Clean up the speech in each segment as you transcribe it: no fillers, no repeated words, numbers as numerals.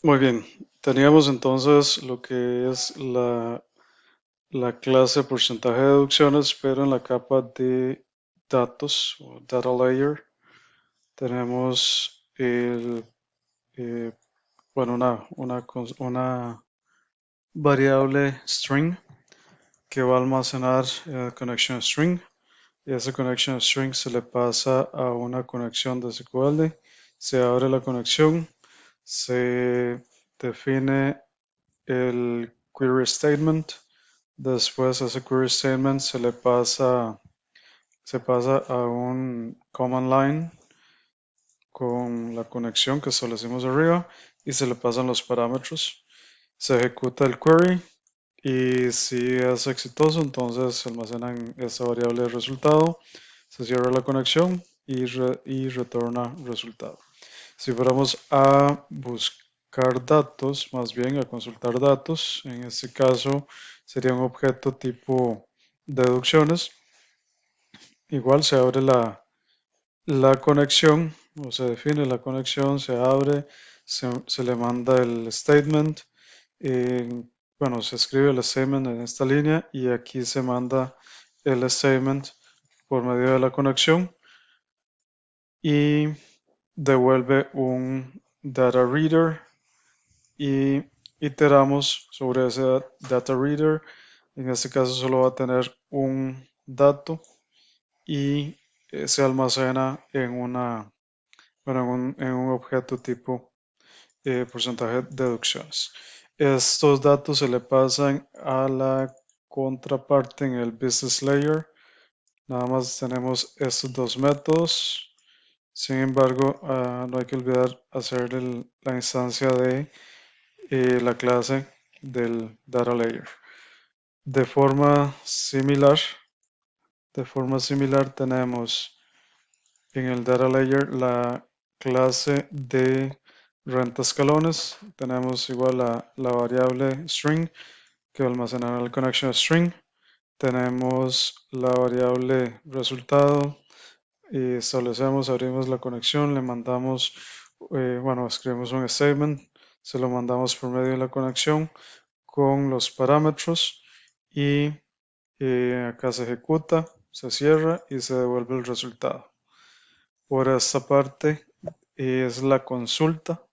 Muy bien, teníamos entonces lo que es la clase porcentaje de deducciones, pero en la capa de datos o data layer tenemos eh, bueno, una variable string que va a almacenar connection string y esa connection string se le pasa a una conexión de SQL, se abre la conexión, se define el query statement. Después ese query statement se pasa a un command line con la conexión que establecimos arriba y se le pasan los parámetros. Se ejecuta el query y si es exitoso, entonces se almacena en esa variable de resultado, se cierra la conexión y retorna resultado. Si fuéramos a buscar datos, más bien a consultar datos, en este caso sería un objeto tipo deducciones. Igual se abre la conexión o se define la conexión, se abre, se le manda el statement. eh, bueno, se escribe el statement en esta línea y aquí se manda el statement por medio de la conexión y devuelve un data reader y iteramos sobre ese data reader. En este caso solo va a tener un dato y se almacena en un objeto tipo porcentaje de deducciones. Estos datos se le pasan a la contraparte en el business layer. Nada más tenemos estos dos métodos. Sin embargo, no hay que olvidar hacer la instancia de la clase del data layer. De forma similar, tenemos en el data layer la clase de renta escalones. Tenemos igual la variable string que almacenará el connection string. Tenemos la variable resultado y establecemos, abrimos la conexión, le mandamos, bueno, escribimos un statement, se lo mandamos por medio de la conexión con los parámetros y acá se ejecuta, se cierra y se devuelve el resultado. Por esta parte es la consulta,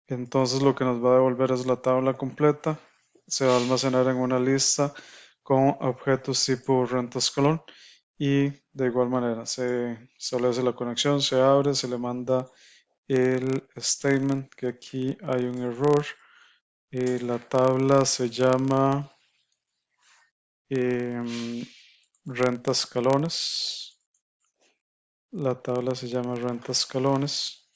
entonces lo que nos va a devolver es la tabla completa, se va a almacenar en una lista con objetos tipo renta escalón y de igual manera se establece la conexión, se abre, se le manda el statement, que aquí hay un error. La tabla se llama renta escalones. La tabla se llama renta escalones.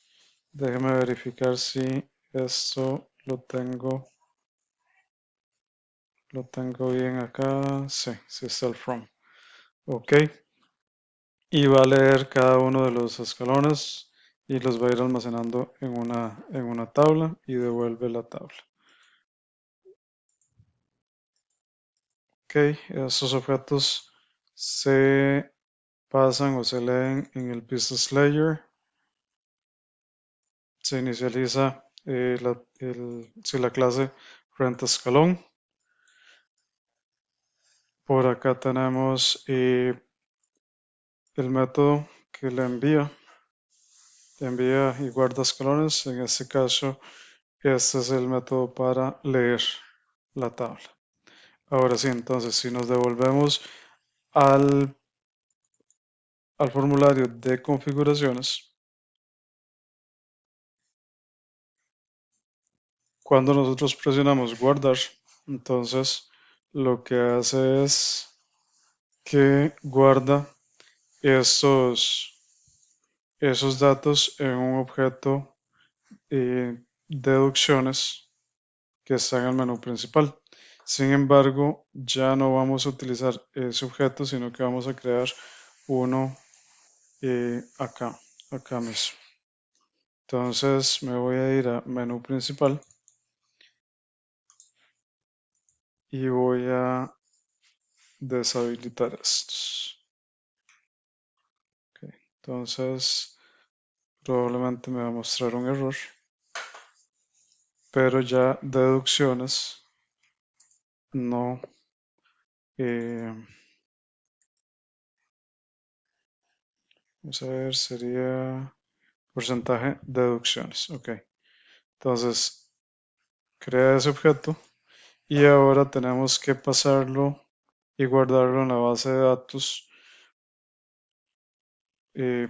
Déjeme verificar si esto lo tengo bien acá. Sí, sí está el from. Ok. Y va a leer cada uno de los escalones y los va a ir almacenando en una tabla y devuelve la tabla. Ok, estos objetos se pasan o se leen en el business layer. Se inicializa si la clase renta escalón. Por acá tenemos el método que le envía y guarda escalones. En este caso, este es el método para leer la tabla. Ahora sí, entonces, si nos devolvemos al, al formulario de configuraciones, cuando nosotros presionamos guardar, entonces lo que hace es que guarda esos datos en un objeto deducciones que está en el menú principal. Sin embargo, ya no vamos a utilizar ese objeto, sino que vamos a crear uno acá mismo. Entonces me voy a ir a menú principal y voy a deshabilitar estos. Okay. Entonces probablemente me va a mostrar un error. pero ya deducciones no. eh, Vamos a ver, sería porcentaje deducciones. Ok, entonces crea ese objeto y ahora tenemos que pasarlo y guardarlo en la base de datos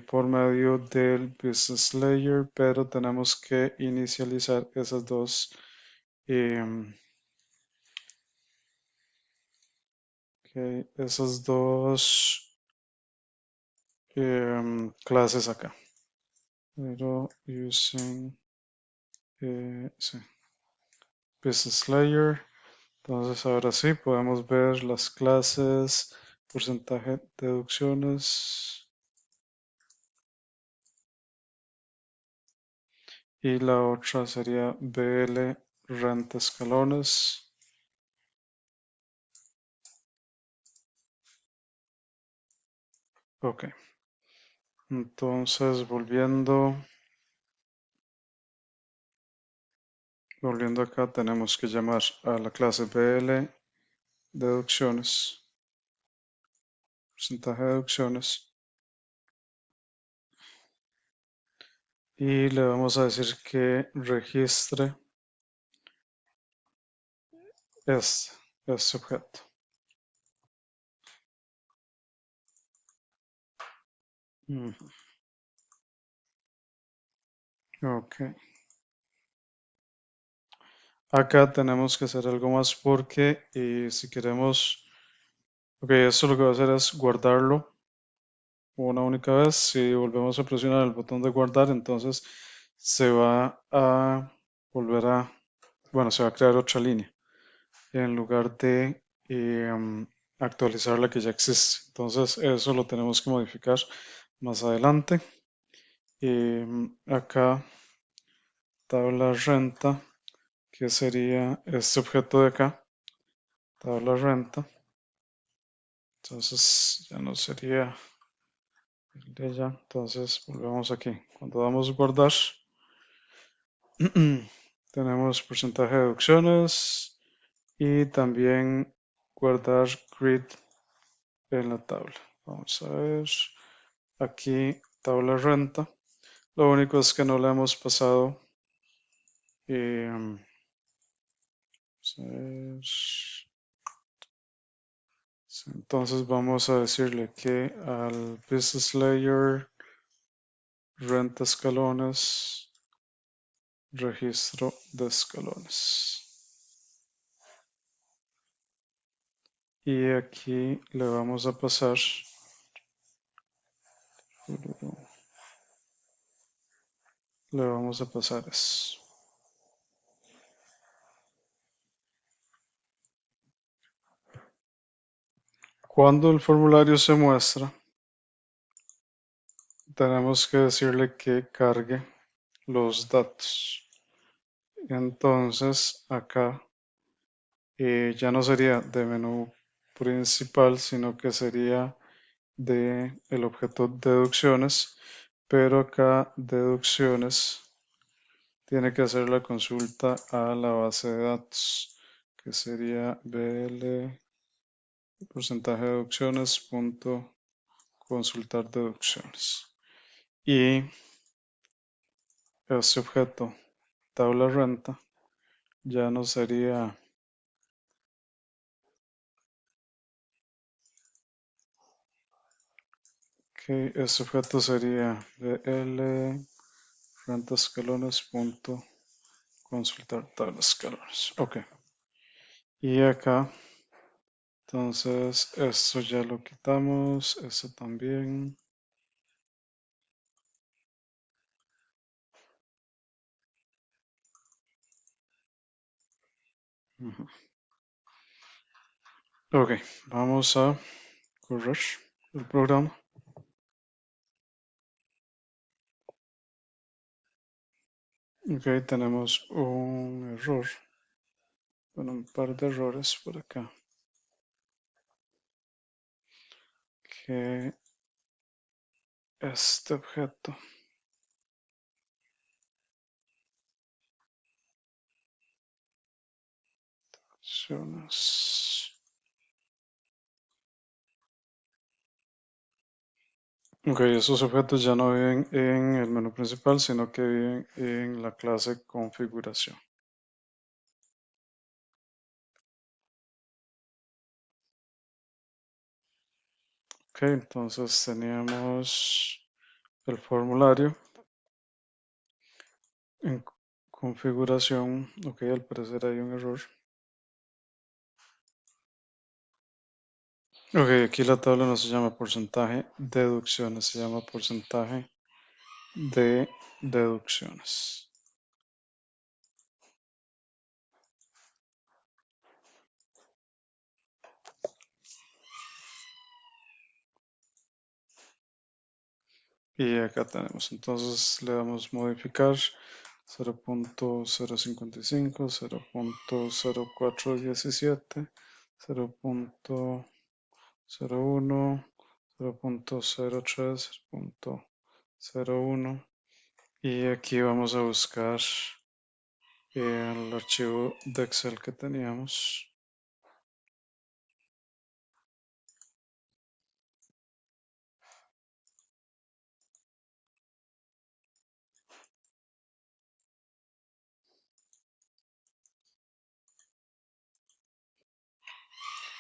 por medio del business layer, pero tenemos que inicializar em, esas dos clases acá. Pero using sí, business layer. Entonces ahora sí podemos ver las clases, porcentaje de deducciones y la otra sería BL renta escalones. Ok, entonces volviendo acá tenemos que llamar a la clase BL deducciones, porcentaje de deducciones y le vamos a decir que registre este objeto. Ok, acá tenemos que hacer algo más porque si queremos, ok, esto lo que va a hacer es guardarlo una única vez. Si volvemos a presionar el botón de guardar, entonces se va a volver a, bueno, se va a crear otra línea en lugar de actualizar la que ya existe. Entonces eso lo tenemos que modificar más adelante. Acá tabla renta, que sería este objeto de acá, tabla renta. Entonces ya no sería el de ella. Entonces volvemos aquí. Cuando damos guardar, tenemos porcentaje de deducciones y también guardar grid en la tabla. Vamos a ver aquí tabla renta. Lo único es que no le hemos pasado. Vamos a ver. Entonces vamos a decirle que al business layer renta escalones, registro de escalones. Y aquí le vamos a pasar eso. Cuando el formulario se muestra, tenemos que decirle que cargue los datos. Entonces acá ya no sería de menú principal, sino que sería de el objeto deducciones, pero acá deducciones tiene que hacer la consulta a la base de datos, que sería bl porcentaje de deducciones punto consultar deducciones. Y este objeto tabla renta ya no sería que este objeto sería bl renta escalones punto consultar tabla escalones. Ok, y acá entonces esto ya lo quitamos, esto también. Ok, vamos a correr el programa. Ok, tenemos un error, bueno, un par de errores por acá, que este objeto Opciones. Ok, esos objetos ya no viven en el menú principal, sino que viven en la clase configuración. Ok, entonces teníamos el formulario en configuración. Ok, al parecer hay un error. Ok, aquí la tabla no se llama porcentaje deducciones, se llama porcentaje de deducciones. Y acá tenemos, entonces le damos modificar 0.055, 0.0417, 0.01, 0.03, 0.01 y aquí vamos a buscar el archivo de Excel que teníamos.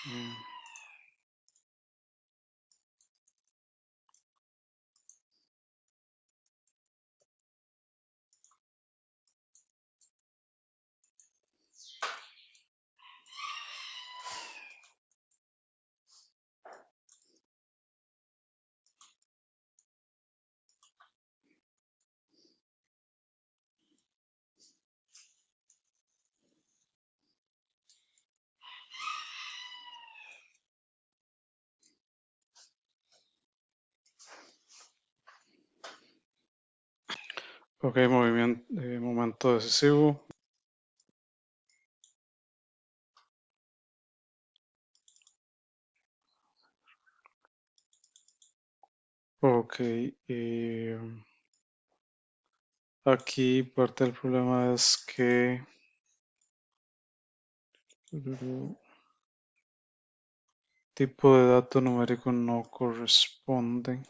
Mm, Ok, momento decisivo. Ok, aquí parte del problema es que tipo de dato numérico no corresponde.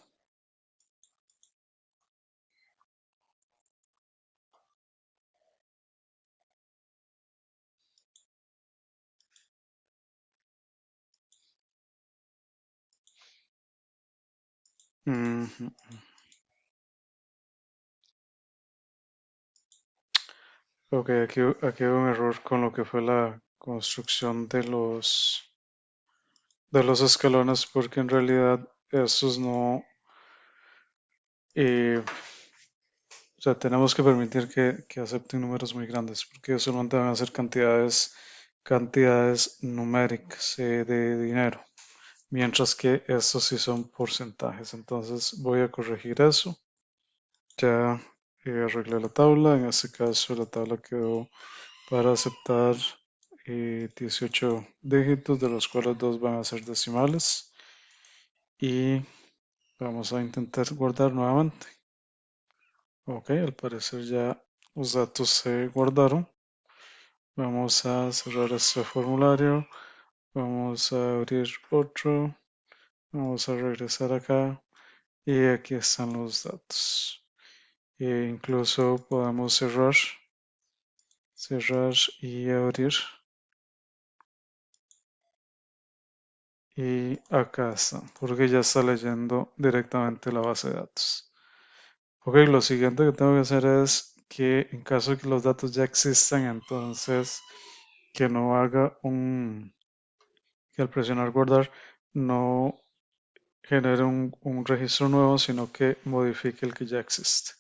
Ujú. Ok, aquí hubo un error con lo que fue la construcción de los escalones, porque en realidad esos no, o sea, tenemos que permitir que acepten números muy grandes, porque ellos solamente van a ser cantidades numéricas de dinero, mientras que estos sí son porcentajes. Entonces voy a corregir eso. Ya arreglé la tabla, en este caso la tabla quedó para aceptar 18 dígitos, de los cuales dos van a ser decimales. Y vamos a intentar guardar nuevamente. Ok, al parecer ya los datos se guardaron. Vamos a cerrar este formulario. Vamos a abrir otro. Vamos a regresar acá. Y aquí están los datos. Incluso podemos cerrar y abrir. Y acá está, porque ya está leyendo directamente la base de datos. Ok, lo siguiente que tengo que hacer es que en caso de que los datos ya existan, entonces que no haga que al presionar guardar no genere un registro nuevo, sino que modifique el que ya existe.